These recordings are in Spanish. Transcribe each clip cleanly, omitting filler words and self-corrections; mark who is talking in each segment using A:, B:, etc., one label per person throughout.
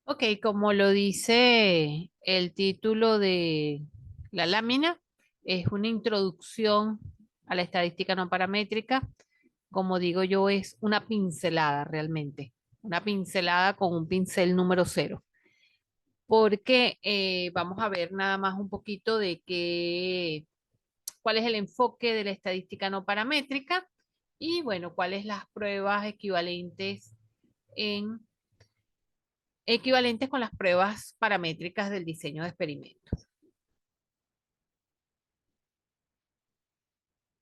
A: Ok, como lo dice el título de la lámina, es una introducción a la estadística no paramétrica. Como digo yo, es una pincelada realmente, una pincelada con un pincel número cero, porque vamos a ver nada más un poquito de cuál es el enfoque de la estadística no paramétrica y bueno, cuáles las pruebas equivalentes con las pruebas paramétricas del diseño de experimentos.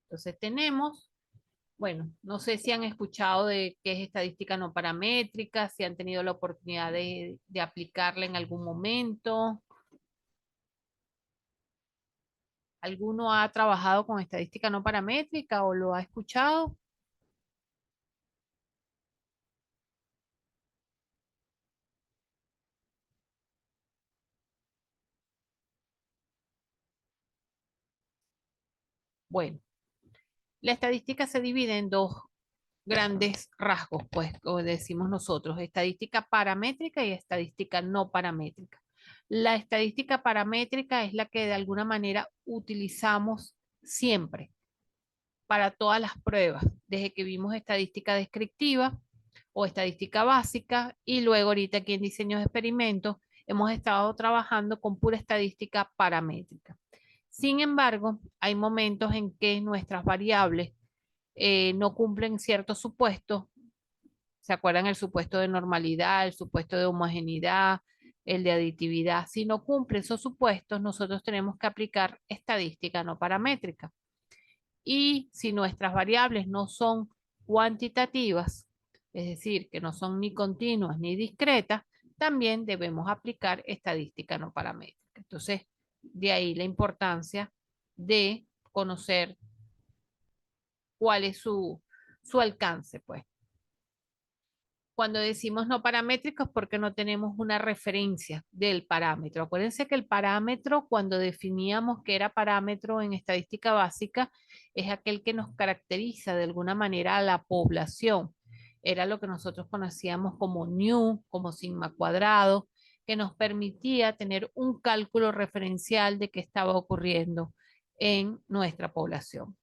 A: Entonces tenemos, bueno, no sé si han escuchado de qué es estadística no paramétrica, si han tenido la oportunidad de aplicarla en algún momento. ¿Alguno ha trabajado con estadística no paramétrica o lo ha escuchado? Bueno, la estadística se divide en dos grandes rasgos, pues, como decimos nosotros, estadística paramétrica y estadística no paramétrica. La estadística paramétrica es la que de alguna manera utilizamos siempre para todas las pruebas, desde que vimos estadística descriptiva o estadística básica y luego ahorita aquí en diseño de experimentos hemos estado trabajando con pura estadística paramétrica. Sin embargo, hay momentos en que nuestras variables no cumplen ciertos supuestos. ¿Se acuerdan el supuesto de normalidad, el supuesto de homogeneidad, el de aditividad? Si no cumplen esos supuestos, nosotros tenemos que aplicar estadística no paramétrica. Y si nuestras variables no son cuantitativas, es decir, que no son ni continuas ni discretas, también debemos aplicar estadística no paramétrica. Entonces, de ahí la importancia de conocer cuál es su alcance, pues. Cuando decimos no paramétricos, porque no tenemos una referencia del parámetro. Acuérdense que el parámetro, cuando definíamos que era parámetro en estadística básica, es aquel que nos caracteriza de alguna manera a la población. Era lo que nosotros conocíamos como nu, como sigma cuadrado, que nos permitía tener un cálculo referencial de qué estaba ocurriendo en nuestra población.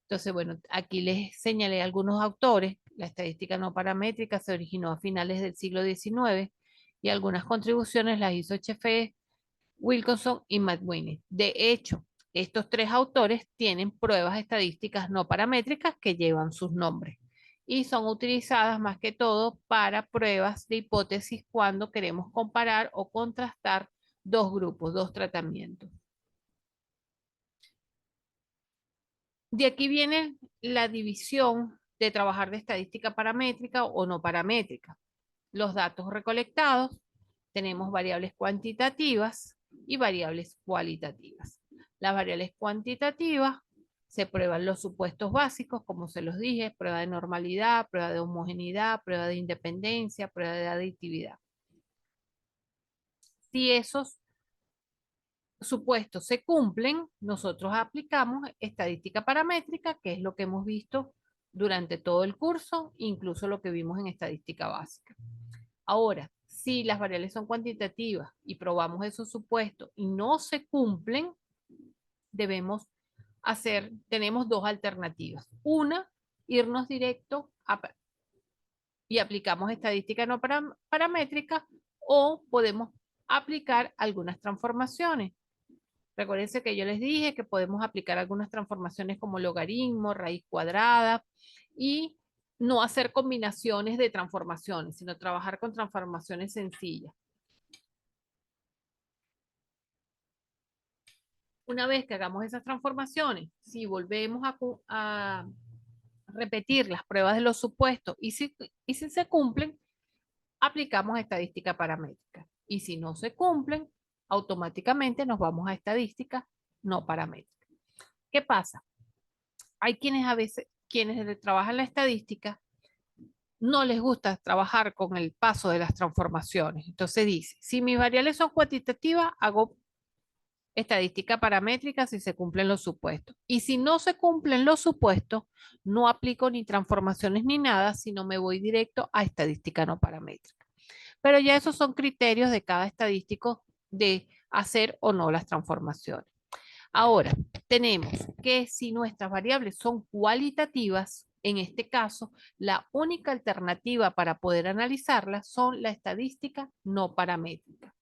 A: Entonces, bueno, aquí les señalé algunos autores. La estadística no paramétrica se originó a finales del siglo XIX y algunas contribuciones las hizo Sheffield, Wilkinson y McWinney. De hecho, estos tres autores tienen pruebas estadísticas no paramétricas que llevan sus nombres y son utilizadas más que todo para pruebas de hipótesis cuando queremos comparar o contrastar dos grupos, dos tratamientos. De aquí viene la división de trabajar de estadística paramétrica o no paramétrica. Los datos recolectados, tenemos variables cuantitativas y variables cualitativas. Las variables cuantitativas se prueban los supuestos básicos, como se los dije, prueba de normalidad, prueba de homogeneidad, prueba de independencia, prueba de aditividad. Si esos supuestos se cumplen, nosotros aplicamos estadística paramétrica, que es lo que hemos visto durante todo el curso, incluso lo que vimos en estadística básica. Ahora, si las variables son cuantitativas y probamos esos supuestos y no se cumplen, debemos tenemos dos alternativas. Una, irnos directo y aplicamos estadística no paramétrica o podemos aplicar algunas transformaciones. Recuérdense que yo les dije que podemos aplicar algunas transformaciones como logaritmo, raíz cuadrada y no hacer combinaciones de transformaciones, sino trabajar con transformaciones sencillas. Una vez que hagamos esas transformaciones, si volvemos a repetir las pruebas de los supuestos y si se cumplen, aplicamos estadística paramétrica. Y si no se cumplen, automáticamente nos vamos a estadística no paramétrica. ¿Qué pasa? Hay quienes a veces, quienes trabajan la estadística, no les gusta trabajar con el paso de las transformaciones. Entonces dice, si mis variables son cuantitativas, hago estadística paramétrica si se cumplen los supuestos. Y si no se cumplen los supuestos, no aplico ni transformaciones ni nada, sino me voy directo a estadística no paramétrica. Pero ya esos son criterios de cada estadístico de hacer o no las transformaciones. Ahora, tenemos que si nuestras variables son cualitativas, en este caso, la única alternativa para poder analizarlas son la estadística no paramétrica.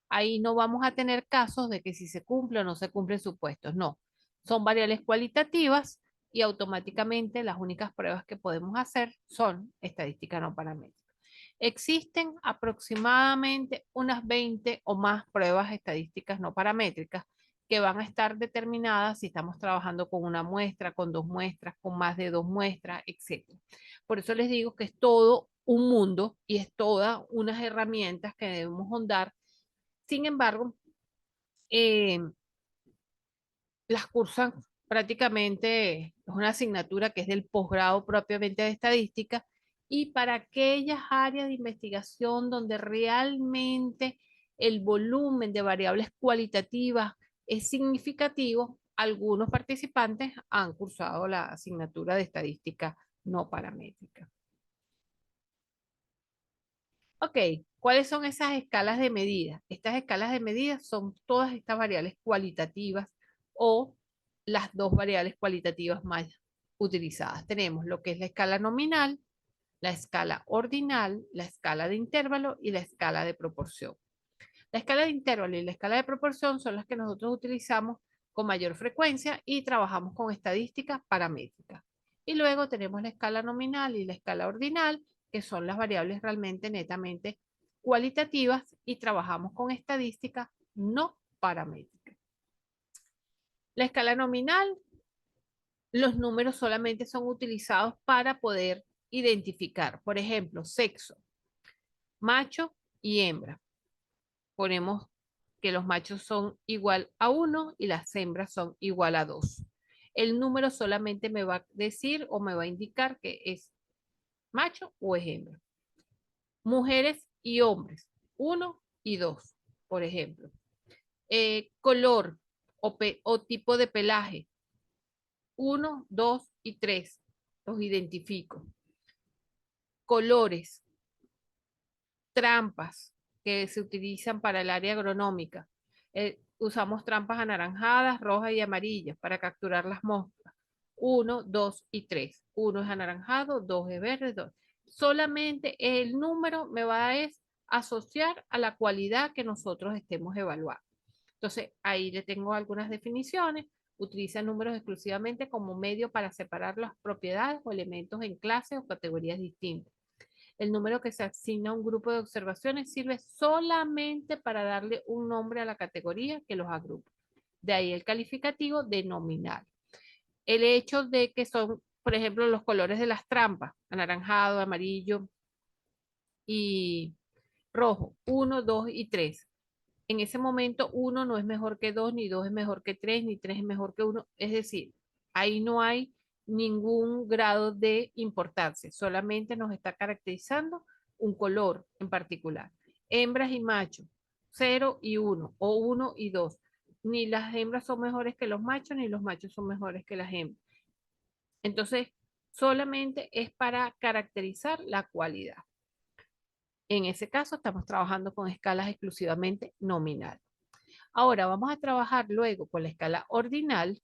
A: Ahí no vamos a tener casos de que si se cumple o no se cumplen supuestos, no. Son variables cualitativas y automáticamente las únicas pruebas que podemos hacer son estadística no paramétrica. Existen aproximadamente unas 20 o más pruebas estadísticas no paramétricas que van a estar determinadas si estamos trabajando con una muestra, con dos muestras, con más de dos muestras, etc. Por eso les digo que es todo un mundo y es todas unas herramientas que debemos ahondar. Sin embargo, eh, las cursan prácticamente, es una asignatura que es del posgrado propiamente de estadística, y para aquellas áreas de investigación donde realmente el volumen de variables cualitativas es significativo, algunos participantes han cursado la asignatura de estadística no paramétrica. Ok, ¿cuáles son esas escalas de medida? Estas escalas de medida son todas estas variables cualitativas o las dos variables cualitativas más utilizadas. Tenemos lo que es la escala nominal, la escala ordinal, la escala de intervalo y la escala de proporción. La escala de intervalo y la escala de proporción son las que nosotros utilizamos con mayor frecuencia y trabajamos con estadística paramétrica. Y luego tenemos la escala nominal y la escala ordinal, que son las variables realmente netamente cualitativas y trabajamos con estadística no paramétrica. La escala nominal, los números solamente son utilizados para poder identificar, por ejemplo, sexo, macho y hembra. Ponemos que los machos son igual a 1 y las hembras son igual a 2. El número solamente me va a decir o me va a indicar que es macho o es hembra. Mujeres y hombres, 1 y 2, por ejemplo. Color o tipo de pelaje, 1, 2 y 3, los identifico. Colores, trampas que se utilizan para el área agronómica. Usamos trampas anaranjadas, rojas y amarillas para capturar las moscas. 1, 2 y 3. 1 es anaranjado, 2 es verde, 2. Solamente el número me va a asociar a la cualidad que nosotros estemos evaluando. Entonces, ahí le tengo algunas definiciones. Utiliza números exclusivamente como medio para separar las propiedades o elementos en clases o categorías distintas. El número que se asigna a un grupo de observaciones sirve solamente para darle un nombre a la categoría que los agrupa. De ahí el calificativo de nominal. El hecho de que son, por ejemplo, los colores de las trampas, anaranjado, amarillo y rojo, 1, 2 y 3. En ese momento 1 no es mejor que 2, ni 2 es mejor que 3, ni 3 es mejor que 1. Es decir, ahí no hay ningún grado de importancia, solamente nos está caracterizando un color en particular. Hembras y machos, 0 y 1 o 1 y 2. Ni las hembras son mejores que los machos, ni los machos son mejores que las hembras. Entonces, solamente es para caracterizar la cualidad. En ese caso, estamos trabajando con escalas exclusivamente nominales. Ahora vamos a trabajar luego con la escala ordinal,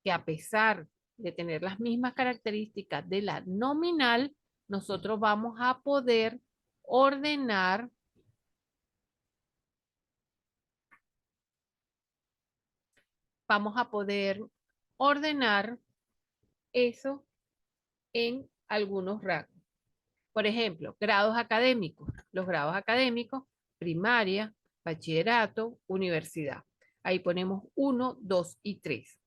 A: que a pesar de tener las mismas características de la nominal, nosotros vamos a poder ordenar eso en algunos rangos. Por ejemplo, grados académicos. Los grados académicos, primaria, bachillerato, universidad. Ahí ponemos 1, 2 y 3.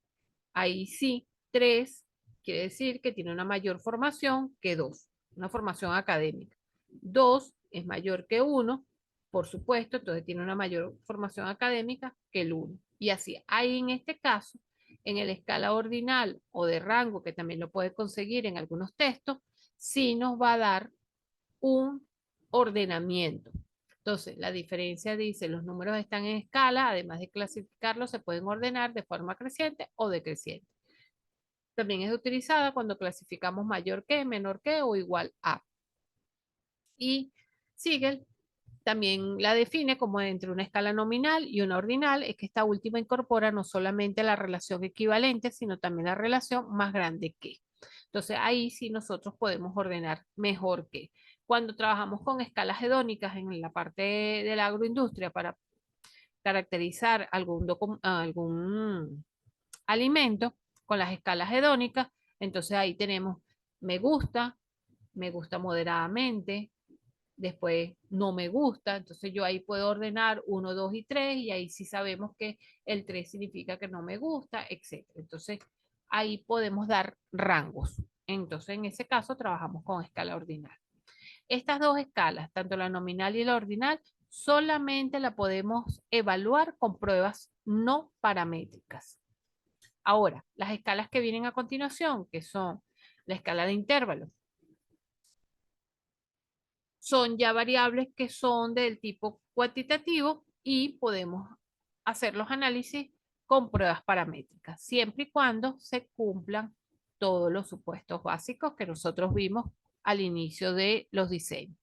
A: Ahí sí, 3 quiere decir que tiene una mayor formación que 2, una formación académica. 2 es mayor que 1, por supuesto, entonces tiene una mayor formación académica que el 1. Y así, ahí en este caso, en el escala ordinal o de rango, que también lo puede conseguir en algunos textos, sí nos va a dar un ordenamiento. Entonces, la diferencia dice, los números están en escala, además de clasificarlos, se pueden ordenar de forma creciente o decreciente. También es utilizada cuando clasificamos mayor que, menor que o igual a. Y sigue también la define como entre una escala nominal y una ordinal, es que esta última incorpora no solamente la relación equivalente, sino también la relación más grande que. Entonces ahí sí nosotros podemos ordenar mejor que. Cuando trabajamos con escalas hedónicas en la parte de la agroindustria para caracterizar algún alimento con las escalas hedónicas, entonces ahí tenemos me gusta moderadamente, después no me gusta, entonces yo ahí puedo ordenar 1, 2 y 3 y ahí sí sabemos que el 3 significa que no me gusta, etc. Entonces ahí podemos dar rangos. Entonces en ese caso trabajamos con escala ordinal. Estas dos escalas, tanto la nominal y la ordinal, solamente la podemos evaluar con pruebas no paramétricas. Ahora, las escalas que vienen a continuación, que son la escala de intervalos, son ya variables que son del tipo cuantitativo y podemos hacer los análisis con pruebas paramétricas, siempre y cuando se cumplan todos los supuestos básicos que nosotros vimos al inicio de los diseños.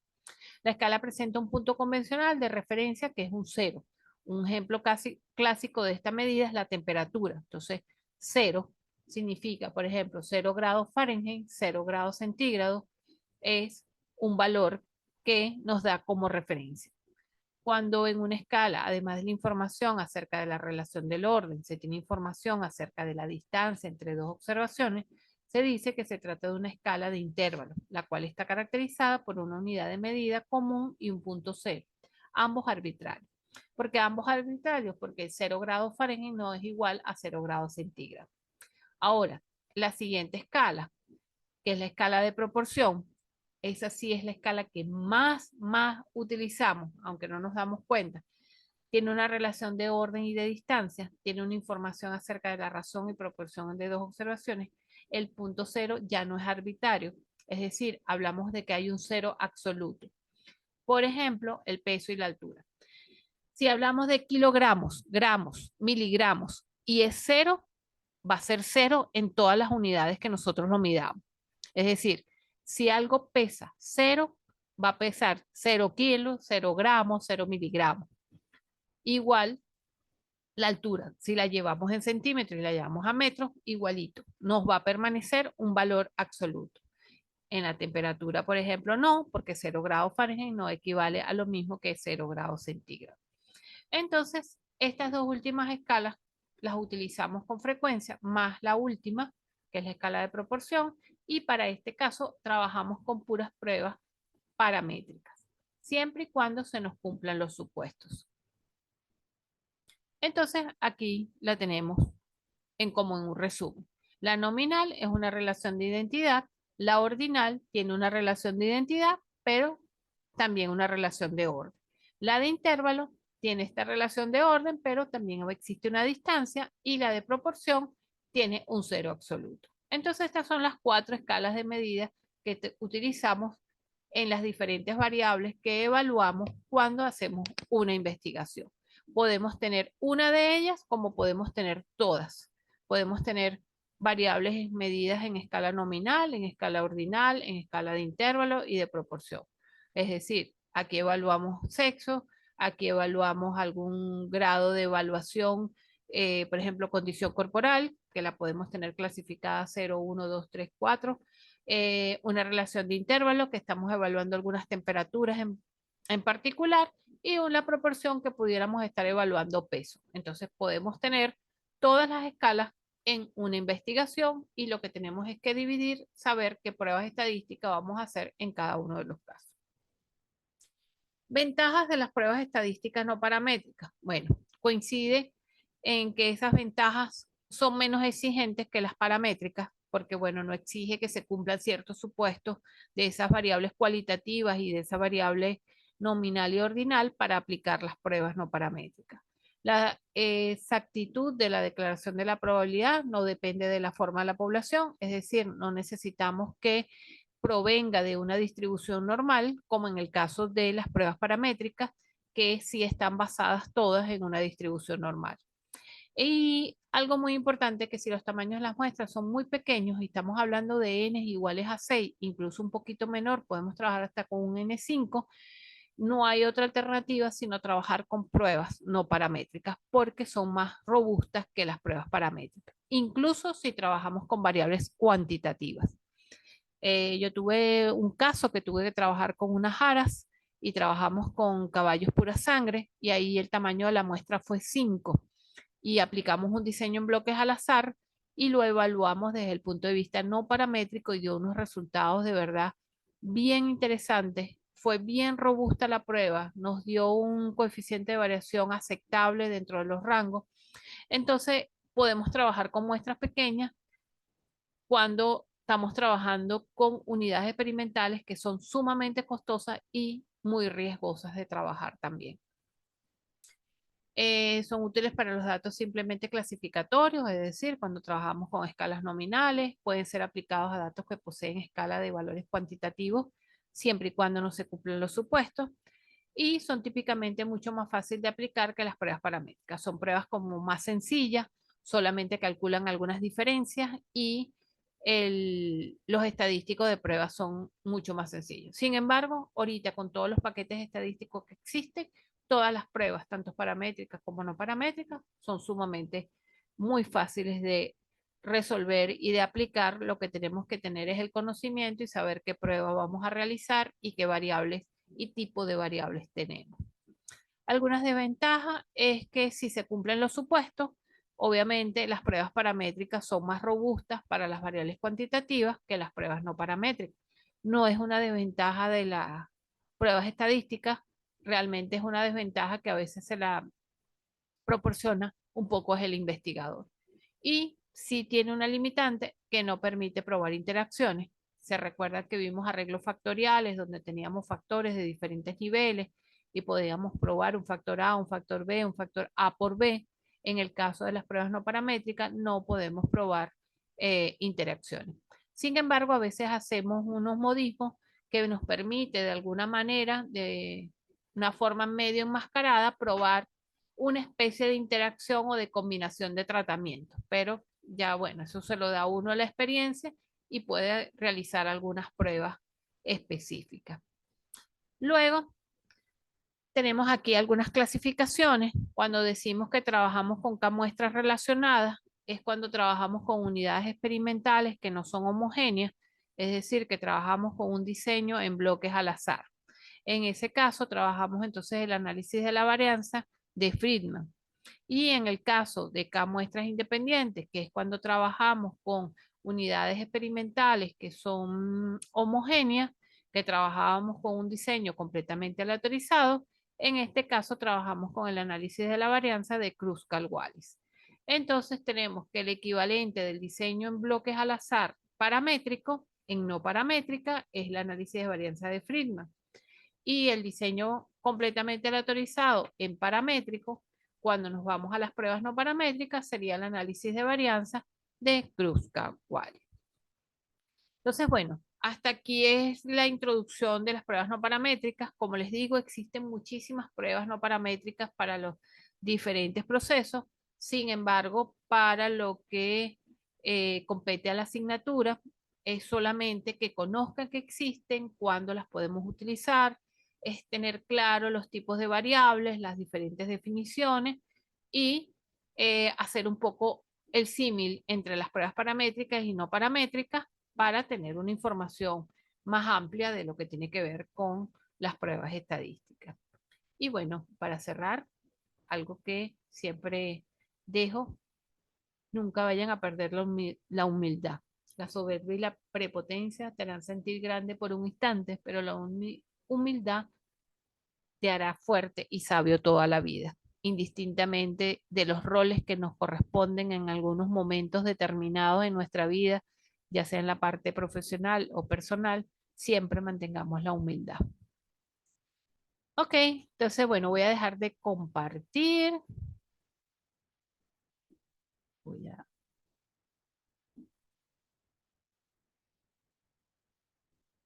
A: La escala presenta un punto convencional de referencia que es un cero. Un ejemplo casi clásico de esta medida es la temperatura. Entonces, cero significa, por ejemplo, 0 grados Fahrenheit, 0 grados centígrados, es un valor que nos da como referencia. Cuando en una escala, además de la información acerca de la relación del orden, se tiene información acerca de la distancia entre dos observaciones, se dice que se trata de una escala de intervalos, la cual está caracterizada por una unidad de medida común y un punto cero, ambos arbitrarios. ¿Por qué ambos arbitrarios? Porque 0 grados Fahrenheit no es igual a 0 grados centígrados. Ahora, la siguiente escala, que es la escala de proporción, esa sí es la escala que más utilizamos, aunque no nos damos cuenta. Tiene una relación de orden y de distancia, tiene una información acerca de la razón y proporción de dos observaciones. El punto cero ya no es arbitrario, es decir, hablamos de que hay un cero absoluto. Por ejemplo, el peso y la altura. Si hablamos de kilogramos, gramos, miligramos y es cero, va a ser cero en todas las unidades que nosotros lo midamos. Es decir, si algo pesa cero, va a pesar 0 kilos, 0 gramos, 0 miligramos. Igual la altura, si la llevamos en centímetros y la llevamos a metros, igualito, nos va a permanecer un valor absoluto. En la temperatura, por ejemplo, no, porque 0 grados Fahrenheit no equivale a lo mismo que 0 grados centígrados. Entonces, estas dos últimas escalas las utilizamos con frecuencia, más la última, que es la escala de proporción, y para este caso trabajamos con puras pruebas paramétricas, siempre y cuando se nos cumplan los supuestos. Entonces, aquí la tenemos como en un resumen. La nominal es una relación de identidad, la ordinal tiene una relación de identidad, pero también una relación de orden. La de intervalo tiene esta relación de orden, pero también existe una distancia y la de proporción tiene un cero absoluto. Entonces, estas son las 4 escalas de medida que utilizamos en las diferentes variables que evaluamos cuando hacemos una investigación. Podemos tener una de ellas como podemos tener todas. Podemos tener variables medidas en escala nominal, en escala ordinal, en escala de intervalo y de proporción. Es decir, aquí evaluamos sexo, aquí evaluamos algún grado de evaluación, por ejemplo, condición corporal, que la podemos tener clasificada 0, 1, 2, 3, 4. Una relación de intervalo, que estamos evaluando algunas temperaturas en particular, y una proporción que pudiéramos estar evaluando peso. Entonces podemos tener todas las escalas en una investigación y lo que tenemos es que dividir, saber qué pruebas estadísticas vamos a hacer en cada uno de los casos. Ventajas de las pruebas estadísticas no paramétricas. Bueno, coincide en que esas ventajas son menos exigentes que las paramétricas, porque bueno, no exige que se cumplan ciertos supuestos de esas variables cualitativas y de esa variable nominal y ordinal para aplicar las pruebas no paramétricas. La exactitud de la declaración de la probabilidad no depende de la forma de la población, es decir, no necesitamos que provenga de una distribución normal, como en el caso de las pruebas paramétricas, que sí están basadas todas en una distribución normal. Y algo muy importante que si los tamaños de las muestras son muy pequeños y estamos hablando de n iguales a 6, incluso un poquito menor, podemos trabajar hasta con un n5, no hay otra alternativa sino trabajar con pruebas no paramétricas porque son más robustas que las pruebas paramétricas, incluso si trabajamos con variables cuantitativas. Yo tuve un caso que tuve que trabajar con unas aras y trabajamos con caballos pura sangre y ahí el tamaño de la muestra fue 5 y aplicamos un diseño en bloques al azar y lo evaluamos desde el punto de vista no paramétrico y dio unos resultados de verdad bien interesantes. Fue bien robusta la prueba, nos dio un coeficiente de variación aceptable dentro de los rangos. Entonces, podemos trabajar con muestras pequeñas cuando estamos trabajando con unidades experimentales que son sumamente costosas y muy riesgosas de trabajar también. Son útiles para los datos simplemente clasificatorios, es decir, cuando trabajamos con escalas nominales, pueden ser aplicados a datos que poseen escala de valores cuantitativos, siempre y cuando no se cumplan los supuestos, y son típicamente mucho más fácil de aplicar que las pruebas paramétricas. Son pruebas como más sencillas, solamente calculan algunas diferencias y los estadísticos de pruebas son mucho más sencillos. Sin embargo, ahorita con todos los paquetes estadísticos que existen, todas las pruebas, tanto paramétricas como no paramétricas, son sumamente muy fáciles de resolver y de aplicar. Lo que tenemos que tener es el conocimiento y saber qué prueba vamos a realizar y qué variables y tipo de variables tenemos. Algunas desventajas es que si se cumplen los supuestos, obviamente las pruebas paramétricas son más robustas para las variables cuantitativas que las pruebas no paramétricas. No es una desventaja de las pruebas estadísticas, realmente es una desventaja que a veces se la proporciona un poco es el investigador. Y sí tiene una limitante que no permite probar interacciones. Se recuerda que vimos arreglos factoriales donde teníamos factores de diferentes niveles y podíamos probar un factor A, un factor B, un factor A por B. En el caso de las pruebas no paramétricas no podemos probar interacciones. Sin embargo, a veces hacemos unos modismos que nos permite de alguna manera, de una forma medio enmascarada, probar una especie de interacción o de combinación de tratamientos, pero ya bueno, eso se lo da a uno la experiencia y puede realizar algunas pruebas específicas. Luego, tenemos aquí algunas clasificaciones. Cuando decimos que trabajamos con K-muestras relacionadas, es cuando trabajamos con unidades experimentales que no son homogéneas, es decir, que trabajamos con un diseño en bloques al azar. En ese caso, trabajamos entonces el análisis de la varianza de Friedman. Y en el caso de K-muestras independientes, que es cuando trabajamos con unidades experimentales que son homogéneas, que trabajábamos con un diseño completamente aleatorizado, en este caso trabajamos con el análisis de la varianza de Kruskal-Wallis. Entonces tenemos que el equivalente del diseño en bloques al azar paramétrico en no paramétrica es el análisis de varianza de Friedman. Y el diseño completamente aleatorizado en paramétrico, cuando nos vamos a las pruebas no paramétricas, sería el análisis de varianza de Kruskal-Wallis. Entonces, bueno, hasta aquí es la introducción de las pruebas no paramétricas. Como les digo, existen muchísimas pruebas no paramétricas para los diferentes procesos. Sin embargo, para lo que compete a la asignatura, es solamente que conozcan que existen, cuándo las podemos utilizar, es tener claro los tipos de variables, las diferentes definiciones y hacer un poco el símil entre las pruebas paramétricas y no paramétricas para tener una información más amplia de lo que tiene que ver con las pruebas estadísticas. Y bueno, para cerrar, algo que siempre dejo, nunca vayan a perder la humildad. La soberbia y la prepotencia te harán sentir grande por un instante, pero la humildad te hará fuerte y sabio toda la vida, indistintamente de los roles que nos corresponden en algunos momentos determinados en nuestra vida, ya sea en la parte profesional o personal, siempre mantengamos la humildad. Ok, entonces bueno, voy a dejar de compartir. Voy a